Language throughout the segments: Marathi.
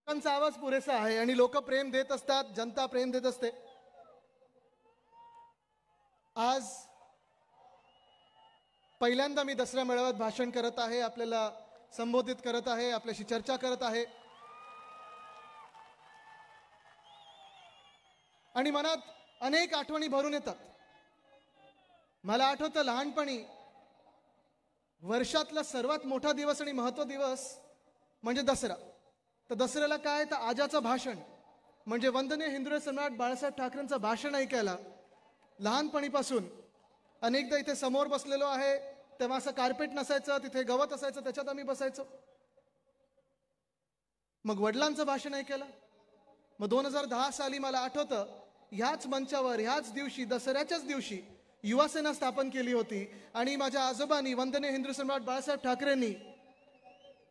लोकांचा आवाज पुरेसा आहे आणि लोक प्रेम देत असतात, जनता प्रेम देत असते. आज पहिल्यांदा मी दसरा मेळाव्यात भाषण करत आहे, आपल्याला संबोधित करत आहे, आपल्याशी चर्चा करत आहे आणि मनात अनेक आठवणी भरून येतात. मला आठवतं लहानपणी वर्षातला सर्वात मोठा दिवस आणि महत्त्व दिवस म्हणजे दसरा. तर दसऱ्याला काय, तर आजाचं भाषण म्हणजे वंदनीय हिंदवी सम्राट बाळासाहेब ठाकरेंचं भाषण ऐकायला लहानपणीपासून अनेकदा इथे समोर बसलेलो आहे. तेव्हा असं कार्पेट नसायचं, तिथे गवत असायचं, त्याच्यात आम्ही बसायचो. मग वडिलांचं भाषण ऐकायला मग 2010 साली मला आठवतं ह्याच मंचावर ह्याच दिवशी दसऱ्याच्याच दिवशी युवासेना स्थापन केली होती आणि माझ्या आजोबांनी वंदनीय हिंदवी सम्राट बाळासाहेब ठाकरेंनी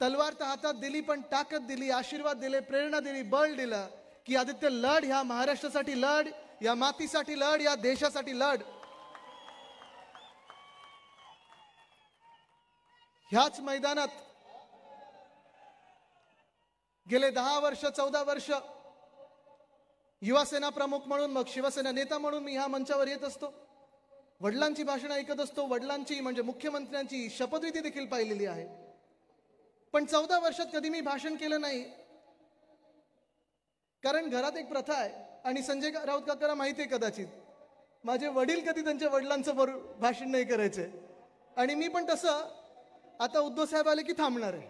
तलवार तर हातात दिली, पण ताकद दिली, आशीर्वाद दिले, प्रेरणा दिली, बळ दिलं की आदित्य लढ, ह्या महाराष्ट्रासाठी लढ, या मातीसाठी लढ, या देशासाठी लढ. ह्याच मैदानात गेले 10 वर्ष 14 वर्ष युवासेना प्रमुख म्हणून, मग शिवसेना नेता म्हणून मी ह्या मंचावर येत असतो. वडिलांची भाषण ऐकत असतो, वडिलांची म्हणजे मुख्यमंत्र्यांची शपथविधी देखील पाहिलेली आहे. पण 14 वर्षात कधी मी भाषण केलं नाही, कारण घरात एक प्रथा आहे आणि संजय राऊत काकाला माहिती आहे कदाचित, माझे वडील कधी त्यांच्या वडिलांचं भाषण नाही करायचे आणि मी पण तसं आता उद्धव साहेब आले की थांबणार आहे.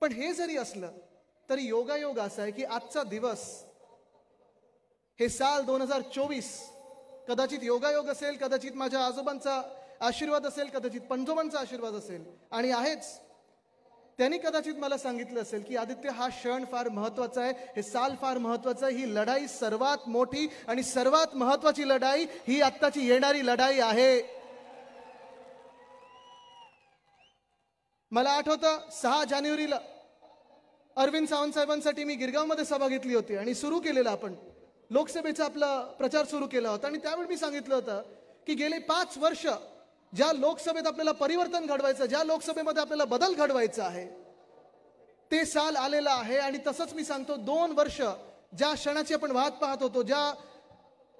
पण हे जरी असलं तरी योगायोग असा आहे की आजचा दिवस, हे साल 2024 कदाचित योगायोग असेल, कदाचित माझ्या आजोबांचा आशीर्वाद असेल, कदाचित पंजोबांचा आशीर्वाद असेल आणि आहेच. त्यांनी कदाचित मला सांगितलं असेल की आदित्य, हा क्षण फार महत्वाचा आहे, हे साल फार महत्वाचं आहे, ही लढाई सर्वात मोठी आणि सर्वात महत्वाची लढाई ही आत्ताची येणारी लढाई आहे. मला आठवतं 6 जानेवारीला अरविंद सावंत साहेबांसाठी मी गिरगावमध्ये सभा घेतली होती आणि सुरू केलेला आपण लोकसभेचा आपला प्रचार सुरू केला होता आणि त्यावेळी मी सांगितलं होतं की गेले 5 वर्ष ज्या लोकसभेत आपल्याला परिवर्तन घडवायचं, ज्या लोकसभेमध्ये आपल्याला बदल घडवायचा आहे, ते साल आलेलं आहे. आणि तसंच मी सांगतो 2 वर्ष ज्या क्षणाची आपण वाट पाहत होतो, ज्या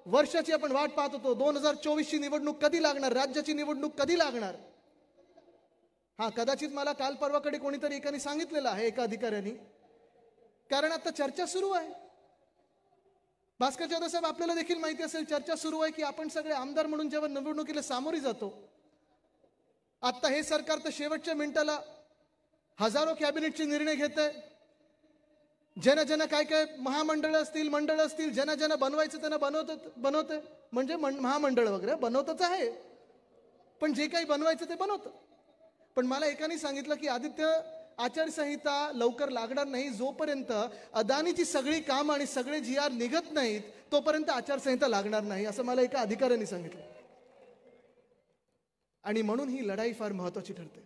वर्षाची आपण वाट पाहत होतो, 2024 ची निवडणूक कधी लागणार, राज्याची निवडणूक कधी लागणार. हा, कदाचित मला काल परवाकडे कोणीतरी एकाने सांगितलेलं आहे, एका अधिकाऱ्यांनी, कारण आता चर्चा सुरू आहे. भास्कर जाधव साहेब, आपल्याला देखील माहिती असेल, चर्चा सुरू आहे की आपण सगळे आमदार म्हणून जेव्हा निवडणुकीला सामोरी जातो, आता हे सरकार तर शेवटच्या मिनिटाला हजारो कॅबिनेटचे निर्णय घेत आहे. ज्यांना काय काय महामंडळ असतील, मंडळ असतील, ज्यांना बनवायचं त्यांना बनवतं, म्हणजे महामंडळ वगैरे बनवतच आहे, पण जे काही बनवायचं ते बनवतं. पण मला एकाने सांगितलं की आदित्य, आचारसंहिता लवकर लागणार नाही, जोपर्यंत अदानीची सगळी कामं आणि सगळे GR निघत नाहीत तोपर्यंत आचारसंहिता लागणार नाही, असं मला एका अधिकाऱ्याने सांगितलं. आणि म्हणून ही लढाई फार महत्वाची ठरते.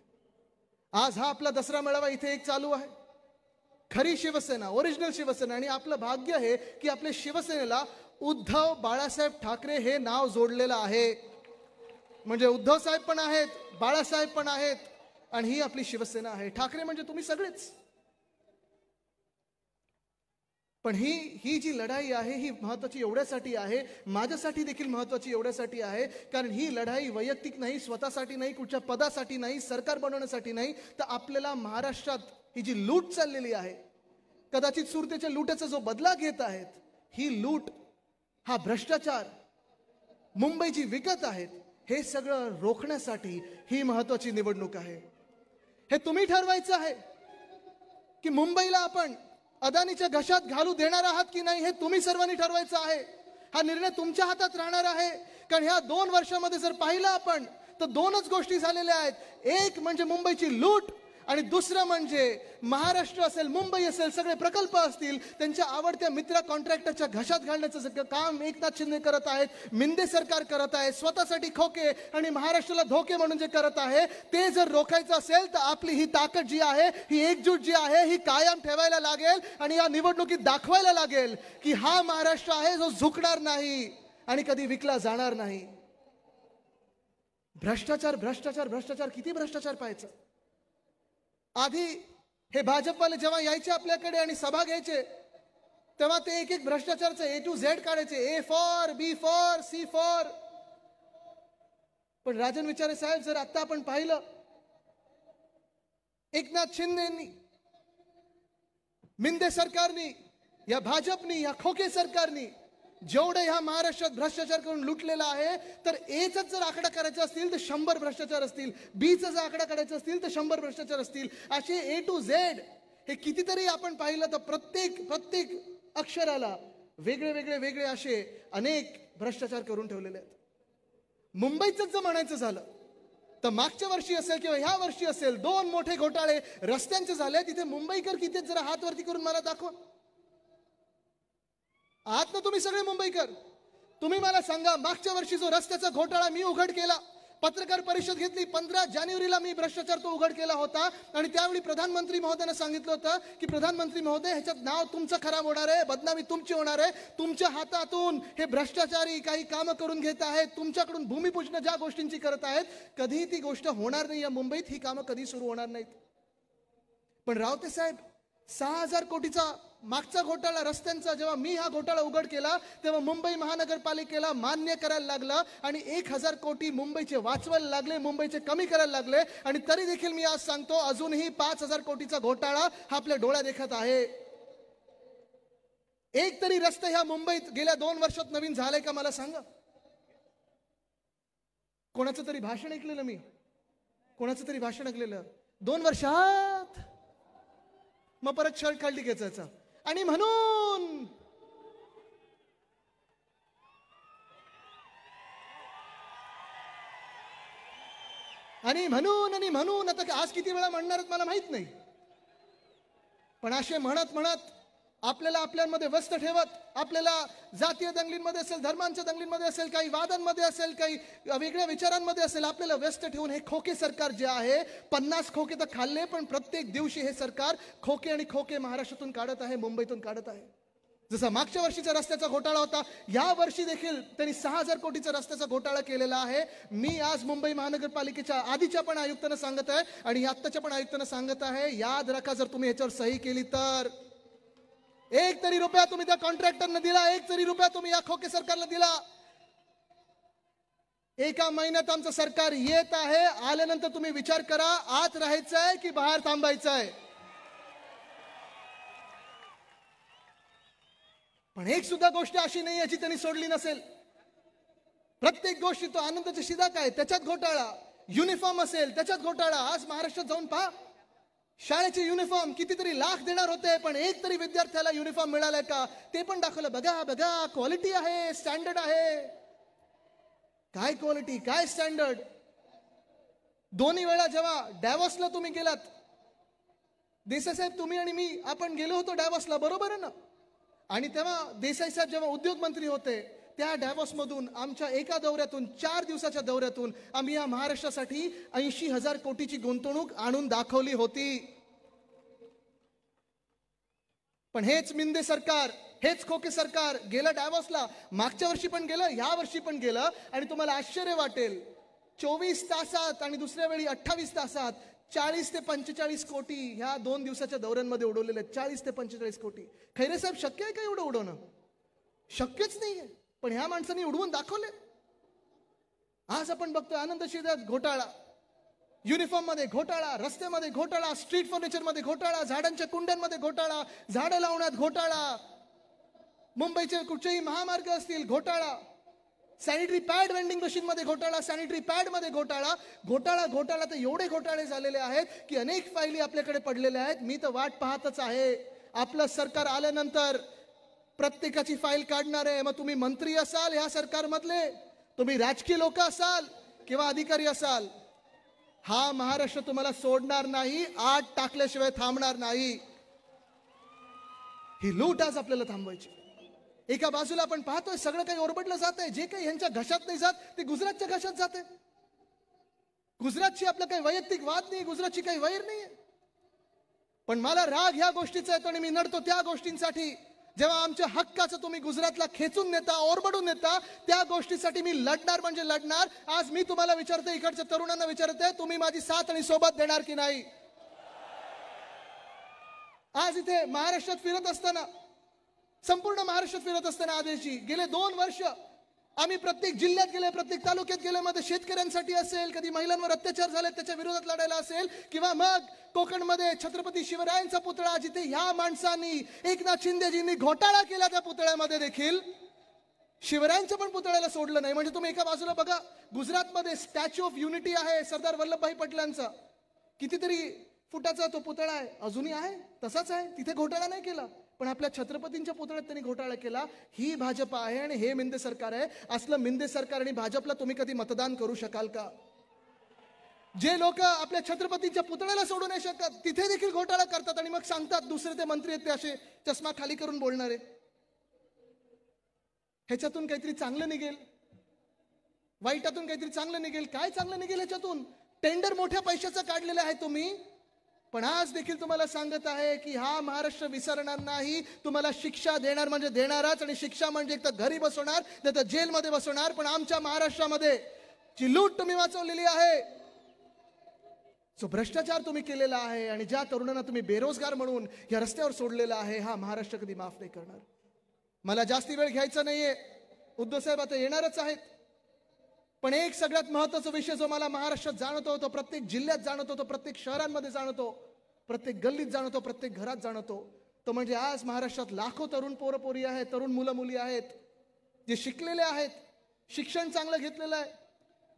आज हा आपला दसरा मेळावा इथे एक चालू आहे, खरी शिवसेना, ओरिजिनल शिवसेना. आणि आपलं भाग्य आहे की आपल्या शिवसेनेला उद्धव बाळासाहेब ठाकरे हे नाव जोडलेलं आहे. म्हणजे उद्धव साहेब पण आहेत, बाळासाहेब पण आहेत आणि ही आपली शिवसेना आहे. ठाकरे म्हणजे तुम्ही सगळेच. पण ही जी लढाई आहे ही महत्वाची एवढ्यासाठी आहे, माझ्यासाठी देखील महत्वाची एवढ्यासाठी आहे, कारण ही लढाई वैयक्तिक नाही, स्वतःसाठी नाही, कुठच्या पदासाठी नाही, सरकार बनवण्यासाठी नाही, तर आपल्याला महाराष्ट्रात ही जी लूट चाललेली आहे, कदाचित सुरतेच्या लूटाचा जो बदला घेत आहेत, ही लूट, हा भ्रष्टाचार, मुंबईची विकत आहेत, हे सगळं रोखण्यासाठी ही महत्वाची निवडणूक आहे. हे तुम्ही ठरवायचं आहे की मुंबईला आपण अदानीच्या घशात घालू देणार आहात की नाही, हे तुम्ही सर्वांनी ठरवायचं आहे. हा निर्णय तुमच्या हातात राहणार आहे. कारण ह्या 2 वर्षामध्ये जर पाहिलं आपण तर 2च गोष्टी झालेल्या आहेत. एक म्हणजे मुंबईची लूट आणि दुसरं म्हणजे महाराष्ट्र असेल, मुंबई असेल, सगळे प्रकल्प असतील, त्यांच्या आवडत्या मित्र कॉन्ट्रॅक्टरच्या घशात घालण्याचं सगळं काम एकनाथ शिंदे करत आहेत, मिंदे सरकार करत आहे. स्वतःसाठी खोके आणि महाराष्ट्राला धोके म्हणून जे करत आहे, ते जर रोखायचं असेल तर आपली ही ताकद जी आहे, ही एकजूट जी आहे, ही कायम ठेवायला लागेल आणि या निवडणुकीत दाखवायला लागेल की हा महाराष्ट्र आहे जो झुकणार नाही आणि कधी विकला जाणार नाही. भ्रष्टाचार, भ्रष्टाचार, भ्रष्टाचार, किती भ्रष्टाचार पाहायचं. आधी हे भाजपवाले जेव्हा यायचे आपल्याकडे आणि सभा घ्यायचे तेव्हा ते एक एक भ्रष्टाचारचं A to Z काढायचे, A for, B for, C for. पण राजन विचारे साहेब, जर आता आपण पाहिलं, एकनाथ शिंदेनी, मिंदे सरकारनी, या भाजपनी, या खोके सरकारनी जेवढे ह्या महाराष्ट्रात भ्रष्टाचार करून लुटलेला आहे, तर Aचा जर आकडा करायचा असतील तर 100 भ्रष्टाचार असतील, Bचा जर आकडा करायचा असतील तर 100 भ्रष्टाचार असतील. असे A to Z हे कितीतरी आपण पाहिलं तर प्रत्येक अक्षराला वेगळे असे अनेक भ्रष्टाचार करून ठेवलेले आहेत. मुंबईचं जर म्हणायचं झालं तर मागच्या वर्षी असेल किंवा ह्या वर्षी असेल, 2 मोठे घोटाळे रस्त्यांचे झाले. तिथे मुंबईकर किती जरा हात वरती करून मला दाखवा. आहात ना तुम्ही सगळे मुंबईकर? तुम्ही मला सांगा, मागच्या वर्षी जो रस्त्याचा घोटाळा मी उघड केला, पत्रकार परिषद घेतली, 15 जानेवारीला मी भ्रष्टाचार तो उघड केला होता आणि त्यावेळी प्रधानमंत्री महोदयाने सांगितलं होतं की प्रधानमंत्री महोदय, ह्याच्यात नाव तुमचं खराब होणार आहे, बदनामी तुमची होणार आहे, तुमच्या हातातून हे भ्रष्टाचारी काही कामं करून घेत आहेत, तुमच्याकडून भूमिपूजन ज्या गोष्टींची करत आहेत, कधी ती गोष्ट होणार नाही. या मुंबईत ही कामं कधी सुरू होणार नाहीत. पण रावते साहेब, 6000 कोटीचा मागचा घोटाळा रस्त्यांचा जेव्हा मी हा घोटाळा उघड केला तेव्हा मुंबई महानगरपालिकेला मान्य करायला लागलं आणि 1000 कोटी मुंबईचे वाचवायला लागले, मुंबईचे कमी करायला लागले. आणि तरी देखील मी आज सांगतो, अजूनही 5000 कोटीचा घोटाळा हा आपल्या डोळ्या देखत आहे. एक तरी रस्ते ह्या मुंबईत गेल्या 2 वर्षात नवीन झाले का मला सांगा? कोणाचं तरी भाषण ऐकलेलं मी, 2 वर्षात, मग परत शर्ट खाली खेचायचा आणि म्हणून आता आज किती वेळा म्हणणार मला माहित नाही. पण असे म्हणत आपल्याला आपल्यामध्ये व्यस्त ठेवत, आपल्याला जातीय दंगलींमध्ये असेल, धर्मांच्या दंगलींमध्ये असेल, काही वादांमध्ये असेल, काही वेगळ्या विचारांमध्ये असेल, आपल्याला व्यस्त ठेवून हे खोके सरकार जे आहे, 50 खोके तर खाल्ले, पण प्रत्येक दिवशी हे सरकार खोके महाराष्ट्रातून काढत आहे, मुंबईतून काढत आहे. जसा मागच्या वर्षीचा रस्त्याचा घोटाळा होता, या वर्षी देखील त्यांनी 6000 कोटीचा रस्त्याचा घोटाळा केलेला आहे. मी आज मुंबई महानगरपालिकेच्या आधीच्या पण आयुक्तांना सांगत आहे आणि आत्ताच्या पण आयुक्तांना सांगत आहे, याद राखा, जर तुम्ही याच्यावर सही केली तर 1 तरी रुपया तुम्ही त्या कॉन्ट्रॅक्टरना दिला, 1 तरी रुपया तुम्ही या खोके सरकारला दिला. एका महिन्यात आमचं सरकार येत आहे, आल्यानंतर तुम्ही विचार करा, आत राहायचंय की बाहेर थांबायचंय. पण एक सुद्धा गोष्ट अशी नाही याची त्यांनी सोडली नसेल. प्रत्येक गोष्टी, तो आनंदाचा शिदा काय त्याच्यात घोटाळा, युनिफॉर्म असेल त्याच्यात घोटाळा. आज महाराष्ट्रात जाऊन पहा, शाळेचे युनिफॉर्म कितीतरी लाख देणार होते, पण एक तरी विद्यार्थ्याला युनिफॉर्म मिळालाय का ते पण दाखवलं. बघा क्वालिटी आहे, स्टँडर्ड आहे. काय क्वालिटी, काय स्टँडर्ड. दोन्ही वेळा जेव्हा डॅव्हॉसला तुम्ही गेलात, देसाई साहेब, तुम्ही आणि मी आपण गेलो होतो डॅव्हॉसला, बरोबर आहे ना? आणि तेव्हा देसाई साहेब जेव्हा उद्योग मंत्री होते, त्या डॅव्हॉस मधून आमच्या एका दौऱ्यातून, 4 दिवसाच्या दौऱ्यातून आम्ही या महाराष्ट्रासाठी 80,000 कोटीची गुंतवणूक आणून दाखवली होती. पण हेच मिंदे सरकार, हेच खोके सरकार गेलं डॅव्हॉसला. मागच्या वर्षी पण गेलं, या वर्षी पण गेलं. आणि तुम्हाला आश्चर्य वाटेल, 24 तासात आणि दुसऱ्या वेळी 28 तासात 40 ते 45 कोटी ह्या 2 दिवसाच्या दौऱ्यांमध्ये उडवलेले आहेत. 40 ते 45 कोटी. खैरे साहेब, शक्य आहे का एवढं उडवणं? शक्यच नाहीये. पण ह्या माणसांनी उडवून दाखवले. आज आपण बघतोय आनंद शिदात घोटाळा, युनिफॉर्म मध्ये घोटाळा, रस्त्यामध्ये घोटाळा, स्ट्रीट फर्निचर मध्ये घोटाळा, झाडांच्या कुंड्यांमध्ये घोटाळा, झाडं लावण्यात घोटाळा, मुंबईचे कुठचेही महामार्ग असतील घोटाळा, सॅनिटरी पॅड वेंडिंग मशीन मध्ये घोटाळा, सॅनिटरी पॅड मध्ये घोटाळा तर एवढे घोटाळे झालेले आहेत की अनेक फायली आपल्याकडे पडलेल्या आहेत. मी तर वाट पाहतच आहे, आपलं सरकार आल्यानंतर प्रत्येकाची फाईल काढणार आहे. मग तुम्ही मंत्री असाल ह्या सरकारमधले, तुम्ही राजकीय लोक असाल किंवा अधिकारी असाल, हा महाराष्ट्र तुम्हाला सोडणार नाही, आत टाकल्याशिवाय थांबणार नाही. ही लूट आज आपल्याला थांबवायची. एका बाजूला आपण पाहतोय सगळं काही ओरबडलं जात आहे, जे काही यांच्या घशात नाही जात ते गुजरातच्या घशात जाते. गुजरातची आपलं काही वैयक्तिक वाद नाही, गुजरातची काही वैर नाहीये. पण मला राग ह्या गोष्टीचा येतो आणि मी नडतो त्या गोष्टींसाठी, जेव्हा आमच्या हक्काचं तुम्ही गुजरातला खेचून नेता, ओरबडून नेता, त्या गोष्टीसाठी मी लढणार म्हणजे लढणार. आज मी तुम्हाला विचारते, इकडच्या तरुणांना विचारते, तुम्ही माझी साथ आणि सोबत देणार की नाही? आज इथे महाराष्ट्रात फिरत असताना, संपूर्ण महाराष्ट्रात फिरत असताना आदेशजी गेले 2 वर्ष आम्ही प्रत्येक जिल्ह्यात गेले, प्रत्येक तालुक्यात गेले, मध्ये शेतकऱ्यांसाठी असेल, कधी महिलांवर अत्याचार झाले त्याच्या विरोधात लढायला असेल, किंवा मग कोकणमध्ये छत्रपती शिवरायांचा पुतळा, जिथे ह्या माणसांनी, एकनाथ शिंदेजींनी घोटाळा केला, त्या पुतळ्यामध्ये देखील शिवरायांच्या पण पुतळ्याला सोडलं नाही. म्हणजे तुम्ही एका बाजूला बघा, गुजरातमध्ये स्टॅच्यू ऑफ युनिटी आहे सरदार वल्लभभाई पटेलांचा, कितीतरी फुटाचा तो पुतळा आहे, अजूनही आहे, तसाच आहे, तिथे घोटाळा नाही केला. पण आपल्या छत्रपतींच्या पुतळ्यात त्यांनी घोटाळा केला. ही भाजप आहे आणि हे मिंदे सरकार आहे. असलं मिंदे सरकार आणि भाजपला तुम्ही कधी मतदान करू शकाल का? जे लोक आपल्या छत्रपतींच्या पुतळ्याला सोडू नाही शकत, तिथे देखील घोटाळा करतात आणि मग सांगतात दुसरे ते मंत्री आहेत ते असे चष्मा खाली करून बोलणारे. ह्याच्यातून काहीतरी चांगलं निघेल, वाईटातून काहीतरी चांगलं निघेल. काय चांगलं निघेल ह्याच्यातून? टेंडर मोठ्या पैशाचं काढलेलं आहे तुम्ही, पण आज देखील तुम्हाला सांगत आहे की हा महाराष्ट्र विसरणार नाही. तुम्हाला शिक्षा देणार म्हणजे देणारच, आणि शिक्षा म्हणजे एक तर घरी बसवणार, नाही तर जेलमध्ये बसवणार. पण आमच्या महाराष्ट्रामध्ये जी लूट तुम्ही वाचवलेली आहे, जो भ्रष्टाचार तुम्ही केलेला आहे, आणि ज्या तरुणांना तुम्ही बेरोजगार म्हणून या रस्त्यावर सोडलेला आहे, हा महाराष्ट्र कधी माफ नाही करणार. मला जास्ती वेळ घ्यायचा नाहीये, उद्धव साहेब आता येणारच आहेत. पण एक सगळ्यात महत्त्वाचा विषय जो मला महाराष्ट्रात जाणवतो, तो प्रत्येक जिल्ह्यात जाणवतो, तो प्रत्येक शहरांमध्ये जाणवतो, प्रत्येक गल्लीत जाणवतो, प्रत्येक घरात जाणवतो, तो म्हणजे आज महाराष्ट्रात लाखो तरुण पोरपोरी आहेत, तरुण मुलं मुली आहेत, जे शिकलेले आहेत, शिक्षण चांगलं घेतलेलं आहे,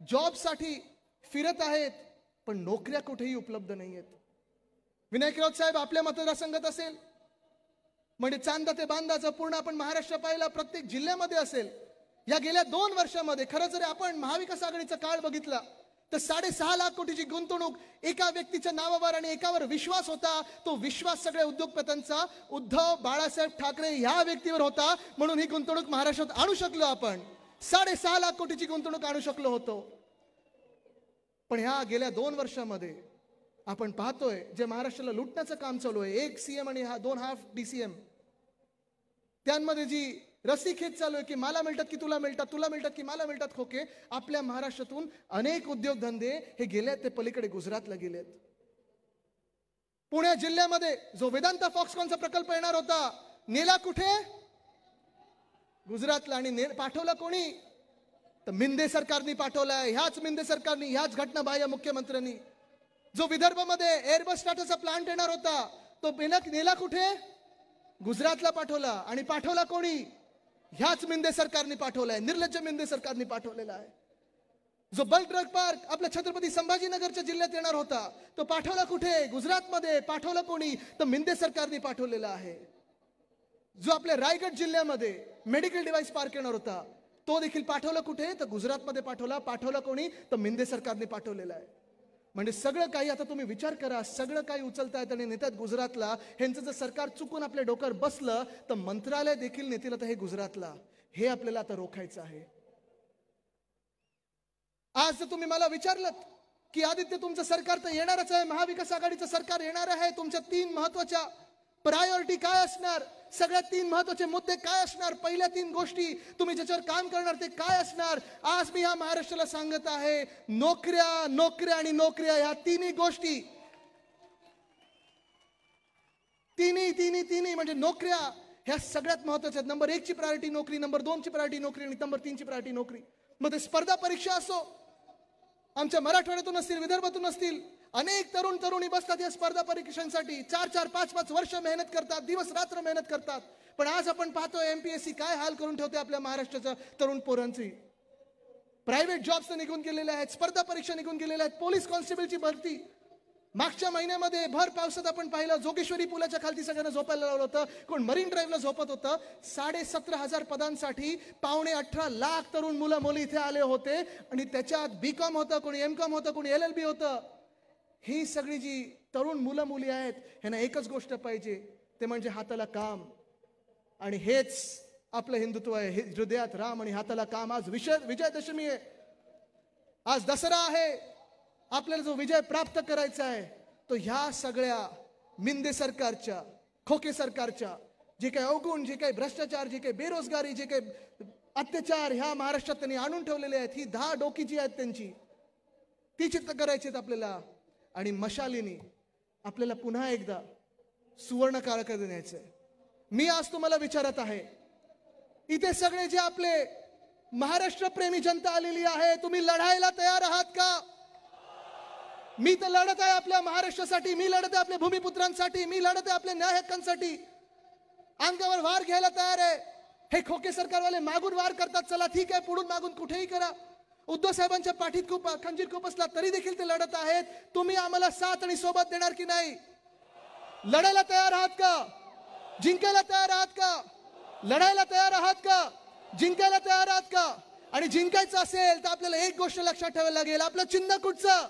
जॉबसाठी फिरत आहेत, पण नोकऱ्या कुठेही उपलब्ध नाही आहेत. विनायक राऊत साहेब आपल्या मतदारसंघात असेल, म्हणजे चांदा ते बांधाचं पूर्ण आपण महाराष्ट्र पाहिला, प्रत्येक जिल्ह्यामध्ये असेल. या गेल्या 2 वर्षामध्ये खरं जर आपण महाविकास आघाडीचा काळ बघितला तर 6.5 लाख कोटीची गुंतवणूक एका व्यक्तीच्या नावावर आणि एकावर विश्वास होता. तो विश्वास सगळ्या उद्योगपत्यांचा उद्धव बाळासाहेब ठाकरे ह्या व्यक्तीवर होता, म्हणून ही गुंतवणूक महाराष्ट्रात आणू शकलो आपण. 6.5 लाख कोटीची गुंतवणूक आणू शकलो होतो. पण ह्या गेल्या 2 वर्षामध्ये आपण पाहतोय जे महाराष्ट्राला लुटण्याचं काम चालू आहे, 1 CM आणि 2.5 DCM, त्यांमध्ये जी रस्सीखेच चालू आहे की मला मिळतात की तुला मिळतात, तुला मिळतात की मला मिळतात खोके. आपल्या महाराष्ट्रातून अनेक उद्योगधंदे हे गेलेत ते पलीकडे गुजरातला गेलेत. पुणे जिल्ह्यामध्ये जो वेदांता फॉक्सकॉनचा प्रकल्प येणार होता, नेला कुठे? गुजरातला. आणि पाठवला कोणी? तर मिंदे सरकारने पाठवलाय. ह्याच मिंदे सरकारने, ह्याच घटनाबाह्य मुख्यमंत्र्यांनी. जो विदर्भामध्ये एअरबस टाटाचा प्लांट येणार होता, तो नेला कुठे? गुजरातला पाठवला. आणि पाठवला कोणी? ह्याच मिंदे सरकारने पाठवलाय, निर्लज्ज मिंदे सरकारने पाठवलेला आहे. जो बल्क ड्रग पार्क आपल्या छत्रपती संभाजीनगरच्या जिल्ह्यात येणार होता, तो पाठवला कुठे? गुजरातमध्ये. पाठवला कोणी? तर मिंदे सरकारने पाठवलेला आहे. जो आपल्या रायगड जिल्ह्यामध्ये मेडिकल डिव्हाइस पार्क येणार होता, तो देखील पाठवला कुठे? तर गुजरातमध्ये पाठवला. पाठवला कोणी? तर मिंदे सरकारने पाठवलेला आहे. म्हणजे सगळं काही, आता तुम्ही विचार करा, सगळं काही उचलतायत आणि नेतात गुजरातला. ह्यांचं जर सरकार चुकून आपल्या डोक्यावर बसलं तर मंत्रालय देखील नेतील आता हे गुजरातला. हे आपल्याला आता रोखायचं आहे. आज जर तुम्ही मला विचारलं की आदित्य तुमचं सरकार तर येणारच आहे, महाविकास आघाडीचं सरकार येणार आहे, तुमच्या 3 महत्वाच्या प्रायोरिटी काय असणार, सगळ्यात 3 महत्वाचे मुद्दे काय असणार, पहिल्या 3 गोष्टी तुम्ही ज्याच्यावर काम करणार ते काय असणार? आज मी ह्या महाराष्ट्राला सांगत आहे, नोकऱ्या, नोकऱ्या आणि नोकऱ्या. ह्या 3 गोष्टी, तिन्ही म्हणजे नोकऱ्या ह्या सगळ्यात महत्वाच्या. नंबर 1 ची प्रायोरिटी नोकरी, नंबर 2 ची प्रायोरिटी नोकरी आणि नंबर 3 ची प्रायोरिटी नोकरी. मग ते स्पर्धा परीक्षा असो, आमच्या मराठवाड्यातून असतील, विदर्भातून असतील, अनेक तरुण तरुणी बसतात या स्पर्धा परीक्षांसाठी, 4-4, 5-5 वर्ष मेहनत करतात, दिवस रात्र मेहनत करतात. पण आज आपण पाहतोय MPSC काय हाल करून ठेवते आपल्या महाराष्ट्राच्या तरुण पोरांची. प्रायव्हेट जॉब्स निघून गेलेल्या आहेत, स्पर्धा परीक्षा निघून गेलेल्या आहेत, पोलीस कॉन्स्टेबलची भरती. मागच्या महिन्यामध्ये भर पावसात आपण पाहिलं, जोगेश्वरी पुलाच्या खालती सगळ्यांना झोपायला लावलं होतं, कोण मरीन ड्राईव्हला झोपत होतं. 17,500 पदांसाठी 18.25 लाख तरुण मुलं मुली इथे आले होते. आणि त्याच्यात BCom होतं, कोणी MCom होतं, कोणी LLB होतं. ही सगळी जी तरुण मुलं मुली आहेत, ह्यांना एकच गोष्ट पाहिजे, ते म्हणजे हाताला काम. आणि हेच आपलं हिंदुत्व आहे, हृदयात राम आणि हाताला काम. आज विजयादशमी आहे, आज दसरा आहे. आपल्याला जो विजय प्राप्त करायचा आहे तो ह्या सगळ्या मिंदे सरकारच्या, खोके सरकारच्या, जे काही अवगुण, जे काही भ्रष्टाचार, जे काही बेरोजगारी, जे काही अत्याचार ह्या महाराष्ट्रात त्यांनी आणून ठेवलेले आहेत, ही 10 डोकी जी आहेत त्यांची, ती चित्त करायची आहेत आपल्याला. आणि मशालीनी आपल्याला पुन्हा एकदा सुवर्ण काळाकडे न्यायचंय. मी आज तुम्हाला विचारत आहे, इथे सगळे जे आपले महाराष्ट्र प्रेमी जनता आलेली आहे, तुम्ही लढायला तयार आहात का? मी तर लढत आहे आपल्या महाराष्ट्रासाठी, मी लढत आहे आपल्या भूमिपुत्रांसाठी, मी लढत आहे आपल्या न्याय हक्कांसाठी. अंगावर वार घ्यायला तयार आहे. हे खोके सरकारवाले मागून वार करतात, चला ठीक आहे, पुढून मागून कुठेही करा. उद्धव साहेबांच्या पाठीत खूप खंजीर खुपसला तरी देखील ते लढत आहेत. तुम्ही आम्हाला साथ आणि सोबत देणार की नाही? लढायला तयार आहात का? जिंकायला तयार आहात का? लढायला तयार आहात का? जिंकायला तयार आहात का? आणि जिंकायचं असेल तर आपल्याला एक गोष्ट लक्षात ठेवायला लागेल, आपलं चिन्ह कुठचं?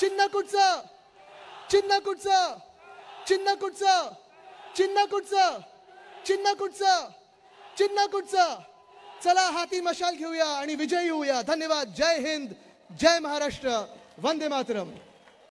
चिन्ह कुठचं? चिन्ह कुठचं? चिन्ह कुठचं? चिन्ह कुठचं? चिन्ह कुठचं? चिन्ह कुठचं? चला हाती मशाल घेऊया आणि विजयी होऊया. धन्यवाद. जय हिंद, जय महाराष्ट्र, वंदे मातरम.